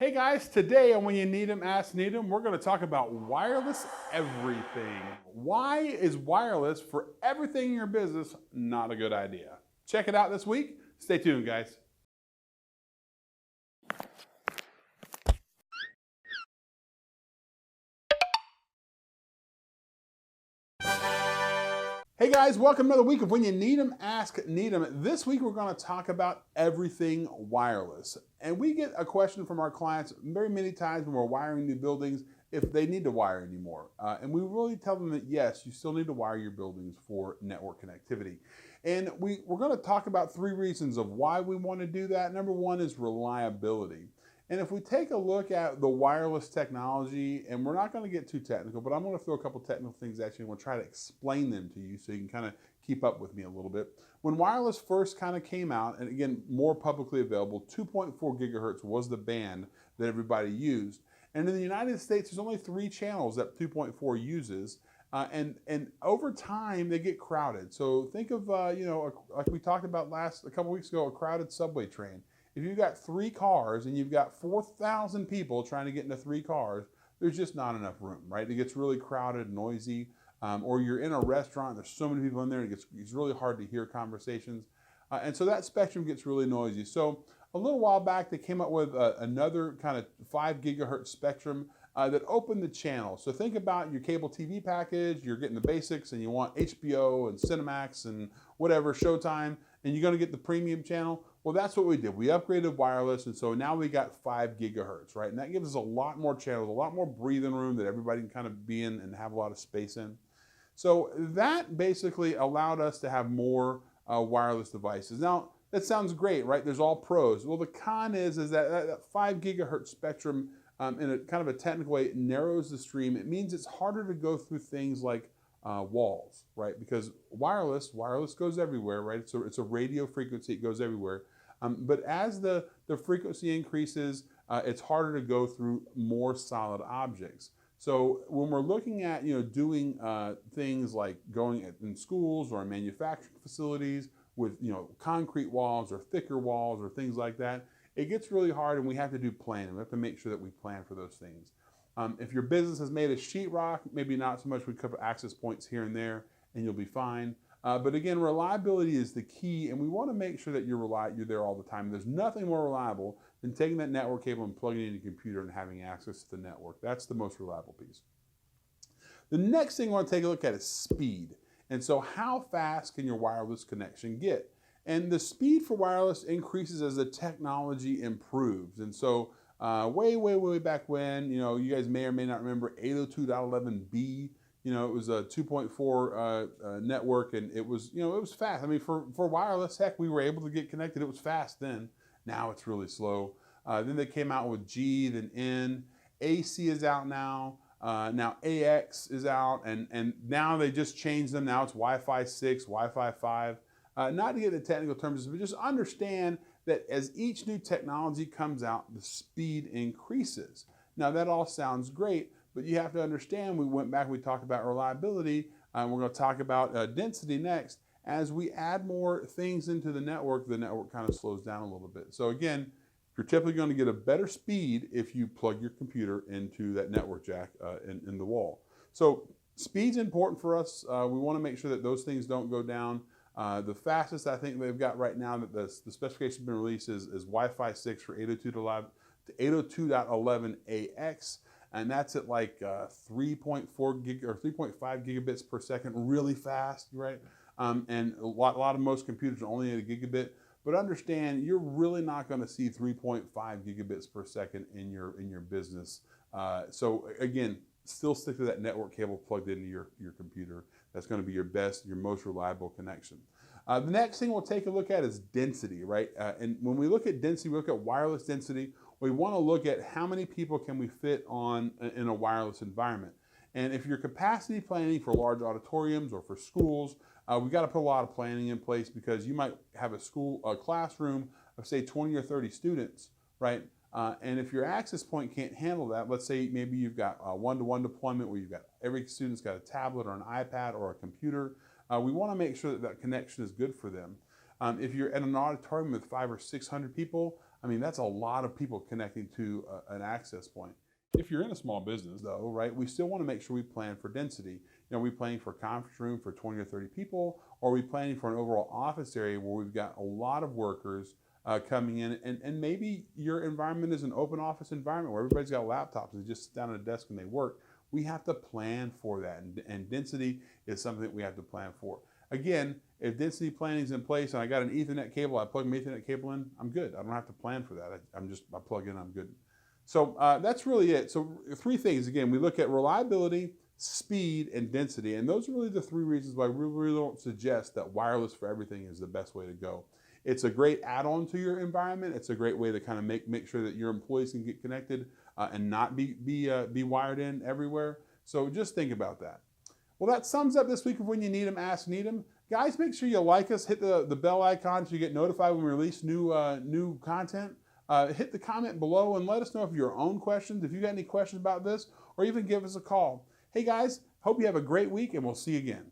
Hey guys, today on When You Need 'em, Ask Neadom, we're going to talk about wireless everything. Why is wireless for everything in your business not a good idea? Check it out this week. Stay tuned, guys. Hey guys, welcome to another week of When You Need 'em, Ask Neadom. This week we're going to talk about everything wireless. And we get a question from our clients very many times when we're wiring new buildings if they need to wire anymore. And we really tell them that yes, you still need to wire your buildings for network connectivity. And we're going to talk about three reasons of why we want to do that. Number one is reliability. And if we take a look at the wireless technology, and we're not going to get too technical, but I'm going to throw a couple technical things at you and we'll try to explain them to you so you can kind of keep up with me a little bit. When wireless first kind of came out, and again, more publicly available, 2.4 gigahertz was the band that everybody used. And in the United States, there's only 3 channels that 2.4 uses. And over time they get crowded. So think of like we talked about a couple weeks ago, a crowded subway train. If you've got 3 cars and you've got 4,000 people trying to get into 3 cars, there's just not enough room, right? It gets really crowded, noisy, or you're in a restaurant, there's so many people in there, it's really hard to hear conversations. And so that spectrum gets really noisy. So a little while back, they came up with another kind of 5 gigahertz spectrum that opened the channel. So think about your cable TV package, you're getting the basics and you want HBO and Cinemax and whatever, Showtime, and you're gonna get the premium channel. Well, that's what we did. We upgraded wireless, and so now we got 5 gigahertz, right? And that gives us a lot more channels, a lot more breathing room that everybody can kind of be in and have a lot of space in. So that basically allowed us to have more wireless devices. Now, that sounds great, right? There's all pros. Well, the con is that 5 gigahertz spectrum, in a kind of a technical way, it narrows the stream. It means it's harder to go through things like walls, right? Because wireless goes everywhere, right? It's a radio frequency, it goes everywhere. But as the frequency increases, it's harder to go through more solid objects. So when we're looking at doing things like going in schools or in manufacturing facilities with concrete walls or thicker walls or things like that, it gets really hard, and we have to do planning. We have to make sure that we plan for those things. If your business is made of sheetrock, maybe not so much. We cover access points here and there, and you'll be fine. But again, reliability is the key, and we want to make sure that you're there all the time. There's nothing more reliable than taking that network cable and plugging it into your computer and having access to the network. That's the most reliable piece. The next thing I want to take a look at is speed. And so how fast can your wireless connection get? And the speed for wireless increases as the technology improves. And so way back when, you guys may or may not remember 802.11b. It was a 2.4 network, and it was fast. I mean, for wireless, heck, we were able to get connected. It was fast then. Now it's really slow. Then they came out with G, then N. AC is out now. Now AX is out, and now they just changed them. Now it's Wi-Fi 6, Wi-Fi 5. Not to get into technical terms, but just understand that as each new technology comes out, the speed increases. Now that all sounds great, but you have to understand, we talked about reliability, and we're going to talk about density next. As we add more things into the network kind of slows down a little bit. So again, you're typically going to get a better speed if you plug your computer into that network jack in the wall. So speed's important for us. We want to make sure that those things don't go down. The fastest I think they've got right now that the specification has been released is Wi-Fi 6 for 802.11ax. And that's at like 3.4 gig or 3.5 gigabits per second, really fast, right? And a lot of most computers are only at a gigabit. But understand, you're really not going to see 3.5 gigabits per second in your business. So again, still stick to that network cable plugged into your computer. That's going to be your most reliable connection. The next thing we'll take a look at is density, right? And when we look at density, we look at wireless density. We want to look at how many people can we fit in a wireless environment. And if you're capacity planning for large auditoriums or for schools, we got to put a lot of planning in place, because you might have a classroom of say 20 or 30 students, right? And if your access point can't handle that, let's say maybe you've got a one-to-one deployment where you've got every student's got a tablet or an iPad or a computer. We want to make sure that connection is good for them. If you're at an auditorium with 500 or 600 people, I mean, that's a lot of people connecting to an access point. If you're in a small business though, right, we still want to make sure we plan for density. You know, are we planning for a conference room for 20 or 30 people, or are we planning for an overall office area where we've got a lot of workers coming in, and maybe your environment is an open office environment where everybody's got laptops and they just sit down at a desk and they work. We have to plan for that, and density is something that we have to plan for. Again, if density planning is in place and I got an Ethernet cable, I plug my Ethernet cable in, I'm good. I don't have to plan for that. I plug in, I'm good. So that's really it. So 3 things. Again, we look at reliability, speed, and density. And those are really the 3 reasons why we really don't suggest that wireless for everything is the best way to go. It's a great add-on to your environment. It's a great way to kind of make sure that your employees can get connected and not be wired in everywhere. So just think about that. Well, that sums up this week of When You Need 'Em, Ask Neadom. Guys, make sure you like us, hit the bell icon so you get notified when we release new content. Hit the comment below and let us know if your own questions, if you got any questions about this, or even give us a call. Hey guys, hope you have a great week and we'll see you again.